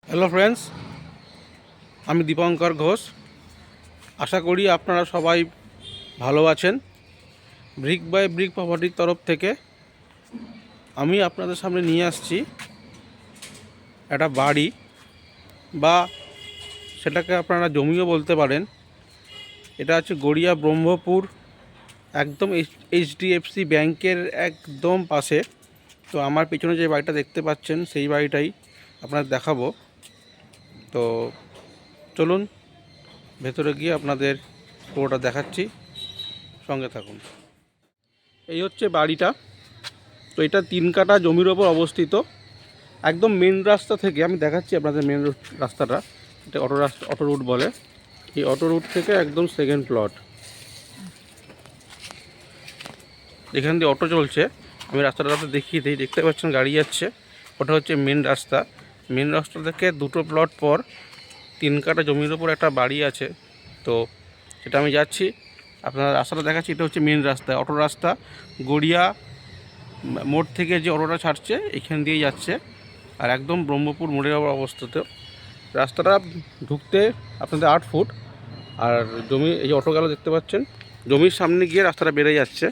Hello friends, আমি দীপঙ্কর ঘোষ। আশা করি আপনারা সবাই ভালো আছেন। ব্রিক বাই ব্রিক প্রপার্টির তরফ থেকে আমি আপনাদের সামনে নিয়ে আসছি একটা বাড়ি, বা সেটাকে আপনারা জমিও বলতে পারেন। এটা হচ্ছে গড়িয়া ব্রহ্মপুর, একদম এইচডিএফসি ব্যাংকের একদম পাশে। তো আমার পিছনে যে বাড়িটা দেখতে পাচ্ছেন সেই বাড়িটাই আপনাদের দেখাবো। তো চলুন ভেতরে গিয়ে আপনাদের পুরোটা দেখাচ্ছি, সঙ্গে থাকুন। এই হচ্ছে বাড়িটা। তো এটা 3 কাঠা জমির ওপর অবস্থিত, একদম মেন রাস্তা থেকে আমি দেখাচ্ছি আপনাদের। মেন রাস্তাটা, এটা অটো রুট বলে। এই অটো রুট থেকে একদম সেকেন্ড প্লট, এখান দিয়ে অটো চলছে। আমি রাস্তাটা দেখিয়ে দিই, দেখতে পাচ্ছেন গাড়ি যাচ্ছে। ওটা হচ্ছে মেন রাস্তা। মেন রাস্তা থেকে 2টো প্লট পর 3 কাঠা জমির ওপর একটা বাড়ি আছে। তো সেটা আমি যাচ্ছি, আপনার রাস্তাটা দেখাচ্ছি। এটা হচ্ছে মেন রাস্তা, অটো রাস্তা। গড়িয়া মোড় থেকে যে অটোটা ছাড়ছে এখান দিয়েই যাচ্ছে, আর একদম ব্রহ্মপুর মোড়ের অবস্থিত। রাস্তাটা ঢুকতে আপনাদের 8 ফুট। আর জমি, এই যে অটো গেল দেখতে পাচ্ছেন, জমির সামনে গিয়ে রাস্তাটা বেড়ে যাচ্ছে।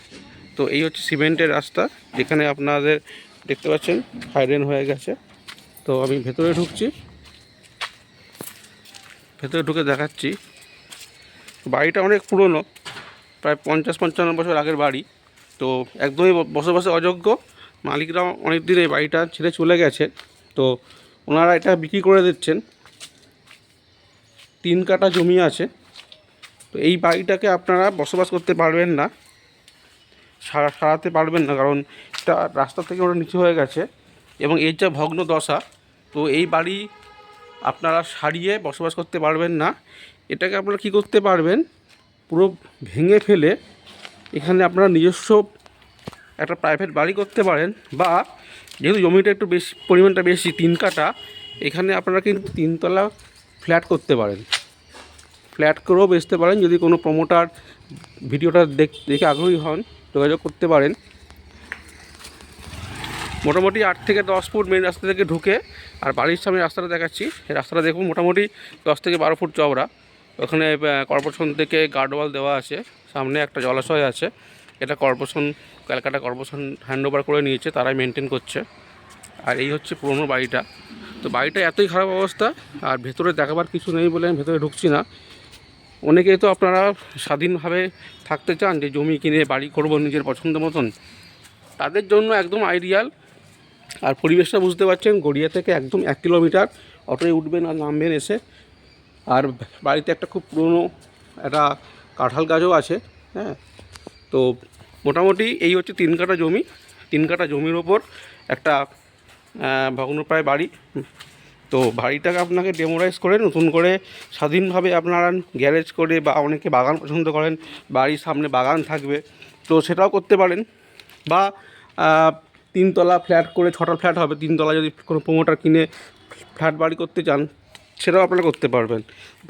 তো এই হচ্ছে সিমেন্টের রাস্তা, যেখানে আপনাদের দেখতে পাচ্ছেন হাইড্রেন হয়ে গেছে। তো আমি ভেতরে ঢুকছি, ভেতরে ঢুকে দেখাচ্ছি। বাড়িটা অনেক পুরনো, প্রায় 50-55 বছর আগের বাড়ি। তো একদমই বসবাসে অযোগ্য। মালিকরা অনেক দিন এই বাড়িটা ছেড়ে চলে গেছে। তো ওনারা এটা বিক্রি করে দিচ্ছেন। 3 কাঠা জমি আছে। তো এই বাড়িটাকে আপনারা বসবাস করতে পারবেন না, সারাতে পারবেন না, কারণ এটা রাস্তা থেকে ওটা নিচু হয়ে গেছে এবং এর যা ভগ্ন দশা। তো এই বাড়ি আপনারা সারিয়ে বসবাস করতে পারবেন না। এটাকে আপনারা কী করতে পারবেন, পুরো ভেঙে ফেলে এখানে আপনারা নিজস্ব একটা প্রাইভেট বাড়ি করতে পারেন। বা যেহেতু জমিটা একটু বেশি, পরিমাণটা বেশি 3 কাঠা, এখানে আপনারা কিন্তু 3 তলা ফ্ল্যাট করতে পারেন। ফ্ল্যাট করেও বেচতে পারেন। যদি কোনো প্রমোটার ভিডিওটা দেখে আগ্রহী হন, যোগাযোগ করতে পারেন। মোটামুটি 8 থেকে 10 ফুট মেন রাস্তা থেকে ঢুকে, আর বাড়ির সামনে রাস্তাটা দেখাচ্ছি। এই রাস্তাটা দেখুন, মোটামুটি 10 থেকে 12 ফুট চওড়া। ওখানে কর্পোরেশন থেকে গার্ডওয়াল দেওয়া আছে, সামনে একটা জলাশয় আছে। এটা কর্পোরেশন, ক্যালকাটা কর্পোরেশন হ্যান্ডওভার করে নিয়েছে, তারাই মেনটেন করছে। আর এই হচ্ছে পুরনো বাড়িটা। তো বাড়িটা এতই খারাপ অবস্থা, আর ভেতরে দেখাবার কিছু নেই বলে আমি ভেতরে ঢুকছি না। অনেকেই তো আপনারা স্বাধীনভাবে থাকতে চান, যে জমি কিনে বাড়ি করব নিজের পছন্দ মতন, তাদের জন্য একদম আইডিয়াল। আর পরিবেশটা বুঝতে পারছেন, গড়িয়া থেকে একদম 1 কিলোমিটার। অটোয় উঠবেন আর নামবেন এসে। আর বাড়িতে একটা খুব পুরনো একটা কাঁঠাল গাছও আছে। হ্যাঁ, তো মোটামুটি এই হচ্ছে 3 কাঠা জমি। 3 কাঠা জমির ওপর একটা ভগ্নপ্রায় বাড়ি। তো বাড়িটাকে আপনাকে ডেমোরাইজ করে নতুন করে স্বাধীনভাবে আপনারা গ্যারেজ করে, বা অনেকে বাগান পছন্দ করেন, বাড়ির সামনে বাগান থাকবে, তো সেটাও করতে পারেন। বা 3 তলা ফ্ল্যাট করে, 6টা ফ্ল্যাট হবে 3 তলা, যদি কোনো প্রমোটার কিনে ফ্ল্যাট বাড়ি করতে চান, সেটাও আপনারা করতে পারবেন।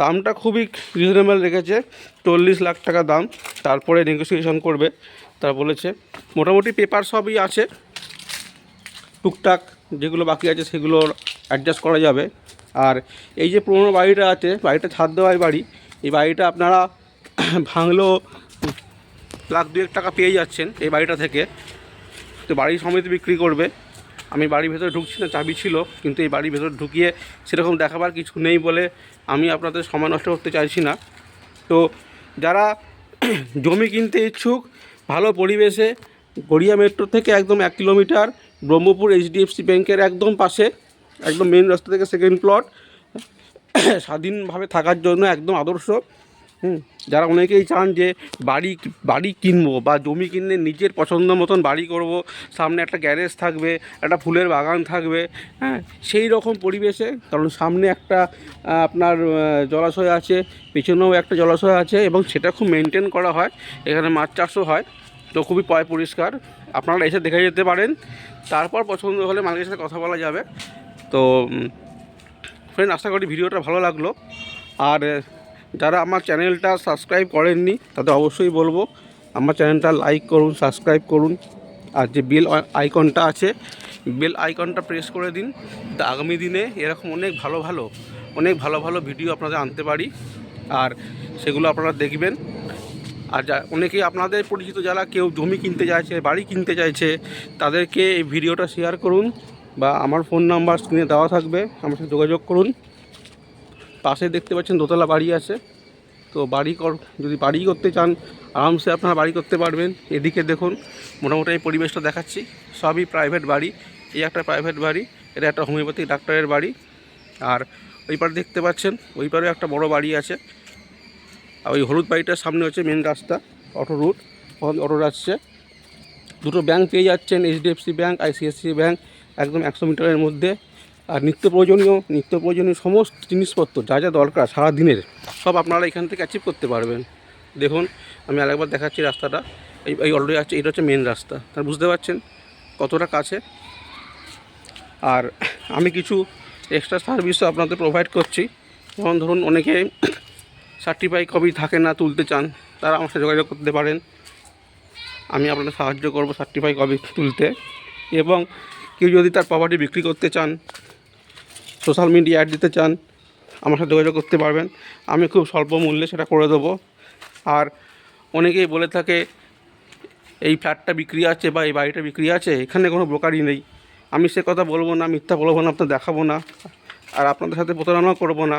দামটা খুবই রিজনেবল রেখেছে, 40 লাখ টাকা দাম। তারপরে নেগোসিয়েশন করবে, তারা বলেছে। মোটামুটি পেপার সবই আছে, টুকটাক যেগুলো বাকি আছে সেগুলো অ্যাডজাস্ট করা যাবে। আর এই যে পুরোনো বাড়িটা আছে, বাড়িটা ছাদ দেওয়াই বাড়ি। এই বাড়িটা আপনারা ভাঙলেও লাখ 2 টাকা পেয়ে যাচ্ছেন এই বাড়িটা থেকে। তো বাড়ি সমেত বিক্রি করবে। আমি বাড়ির ভেতরে ঢুকছি না, চাবি ছিল, কিন্তু এই বাড়ির ভেতরে ঢুকিয়ে সেরকম দেখাবার কিছু নেই বলে আমি আপনাদের সময় নষ্ট করতে চাইছি না। তো যারা জমি কিনতে ইচ্ছুক, ভালো পরিবেশে, গড়িয়া মেট্রো থেকে একদম 1 কিলোমিটার, ব্রহ্মপুর এইচডিএফসি ব্যাংকের একদম পাশে, একদম মেন রাস্তা থেকে সেকেন্ড প্লট, স্বাধীনভাবে থাকার জন্য একদম আদর্শ। যারা অনেকেই চান যে বাড়ি কিনবো বা জমি কিনে নিজের পছন্দ মতন বাড়ি করব, সামনে একটা গ্যারেজ থাকবে, একটা ফুলের বাগান থাকবে, হ্যাঁ, সেই রকম পরিবেশে। কারণ সামনে একটা আপনার জলাশয় আছে, পেছনেও একটা জলাশয় আছে, এবং সেটা খুব মেনটেন করা হয়। এখানে মাছ চাষও হয়। তো খুবই পরিষ্কার। আপনারা এসে দেখে যেতে পারেন, তারপর পছন্দ হলে মালিকের সাথে কথা বলা যাবে। তো ফ্রেন্ড, আশা করি ভিডিওটা ভালো লাগলো। আর যারা আমার চ্যানেলটা সাবস্ক্রাইব করেননি, তাদের অবশ্যই বলবো আমার চ্যানেলটা লাইক করুন, সাবস্ক্রাইব করুন। আর যে বেল আইকনটা আছে বেল আইকনটা প্রেস করে দিন, তা আগামী দিনে এরকম অনেক ভালো ভালো ভিডিও আপনাদের আনতে পারি, আর সেগুলো আপনারা দেখবেন। আর অনেকেই আপনাদের পরিচিত যারা কেউ জমি কিনতে চাইছে, বাড়ি কিনতে চাইছে, তাদেরকে এই ভিডিওটা শেয়ার করুন, বা আমার ফোন নাম্বার স্ক্রিনে দেওয়া থাকবে, আমার সাথে যোগাযোগ করুন। পাশে দেখতে পাচ্ছেন দোতলা বাড়ি আছে, তো যদি বাড়ি করতে চান আরামসে আপনারা বাড়ি করতে পারবেন। এদিকে দেখুন মোটামুটি এই পরিবেশটা দেখাচ্ছি, সবই প্রাইভেট বাড়ি। এই একটা প্রাইভেট বাড়ি, এটা একটা হোমিওপ্যাথিক ডাক্তারের বাড়ি। আর ওই পারে দেখতে পাচ্ছেন ওই পারেও একটা বড় বাড়ি আছে। আর ওই হলুদ বাড়িটার সামনে হচ্ছে মেন রাস্তা, অটো রুট, ওখান অটো আসছে। দুটো ব্যাংক পেয়ে যাচ্ছেন, HDFC ব্যাংক, ICICI ব্যাংক, একদম 100 মিটারের মধ্যে। আর নিত্য প্রয়োজনীয় সমস্ত জিনিসপত্র যা যা দরকার সারা দিনের, সব আপনারা এখান থেকে অ্যাচিভ করতে পারবেন। দেখুন আমি আরেকবার দেখাচ্ছি রাস্তাটা, এই অলরেডি আছে, এটা হচ্ছে মেন রাস্তা, তার বুঝতে পারছেন কতটা কাছে। আর আমি কিছু এক্সট্রা সার্ভিসও আপনাদের প্রোভাইড করছি, যেমন ধরুন অনেকে সার্টিফাই কপি থাকে না, তুলতে চান, তারা আমার সাথে যোগাযোগ করতে পারেন, আমি আপনাদের সাহায্য করব সার্টিফাই কপি তুলতে। এবং কেউ যদি তার প্রপার্টি বিক্রি করতে চান, সোশ্যাল মিডিয়া অ্যাড দিতে চান, আমার সাথে যোগাযোগ করতে পারবেন, আমি খুব স্বল্প মূল্যে সেটা করে দেবো। আর অনেকেই বলে থাকে এই ফ্ল্যাটটা বিক্রি আছে বা এই বাড়িটা বিক্রি আছে, এখানে কোনো ব্রোকারই নেই। আমি সে কথা বলবো না, মিথ্যা বলবো না, আপনার দেখাবো না, আর আপনাদের সাথে প্রতারণাও করবো না।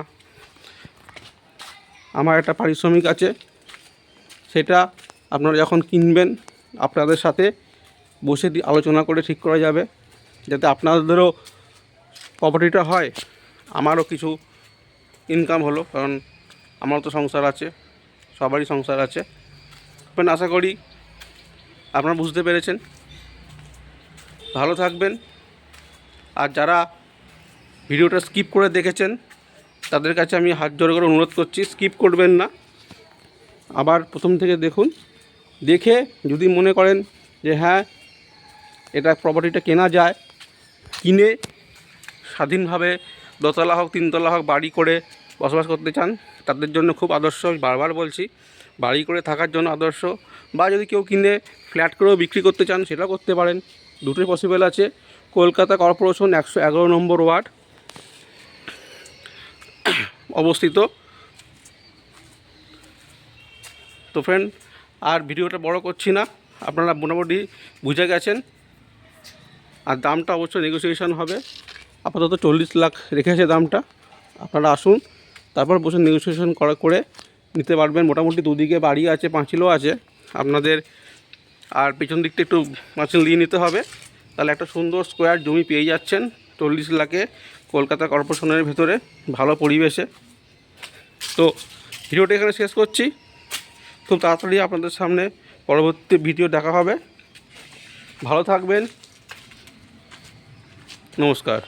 আমার একটা পারিশ্রমিক আছে, সেটা আপনারা যখন কিনবেন আপনাদের সাথে বসে আলোচনা করে ঠিক করা যাবে, যাতে আপনাদেরও প্রপার্টিটা হয়, আমারও কিছু ইনকাম হলো, কারণ আমারও তো সংসার আছে, সবারই সংসার আছে। আশা করি আপনারা বুঝতে পেরেছেন। ভালো থাকবেন। আর যারা ভিডিওটা স্কিপ করে দেখেছেন তাদের কাছে আমি হাত জোড় করে অনুরোধ করছি, স্কিপ করবেন না, আবার প্রথম থেকে দেখুন। দেখে যদি মনে করেন যে হ্যাঁ এটা প্রপার্টিটা কেনা যায়, কিনে স্বাধীনভাবে দোতলা হোক 3তলা হোক বাড়ি করে বসবাস করতে চান, তাদের জন্য খুব আদর্শ। বারবার বলছি, বাড়ি করে থাকার জন্য আদর্শ। বা যদি কেউ কিনে ফ্ল্যাট করেও বিক্রি করতে চান, সেটাও করতে পারেন, দুটোই পসিবল আছে। কলকাতা কর্পোরেশন 111 নম্বর ওয়ার্ড অবস্থিত। তো ফ্রেন্ড, আর ভিডিওটা বড় করছি না, আপনারা মোটামুটি বুঝে গেছেন। আর দামটা অবশ্যই নেগোসিয়েশন হবে, আপাতত 40 লাখ রেখেছে দামটা। আপনারা আসুন, তারপর বসে নেগোসিয়েশন করে নিতে পারবেন। মোটামুটি দুদিকে বাড়ি আছে, পাঁচিলও আছে আপনাদের। আর পেছন দিকটা একটু পাঁচিল দিয়ে নিতে হবে, তাহলে একটা সুন্দর স্কোয়ার জমি পেয়ে যাচ্ছেন 40 লাখে, কলকাতা কর্পোরেশনের ভেতরে, ভালো পরিবেশে। তো ভিডিওটা এখানে শেষ করছি, খুব তাড়াতাড়ি আপনাদের সামনে পরবর্তী ভিডিও দেখা হবে। ভালো থাকবেন, নমস্কার।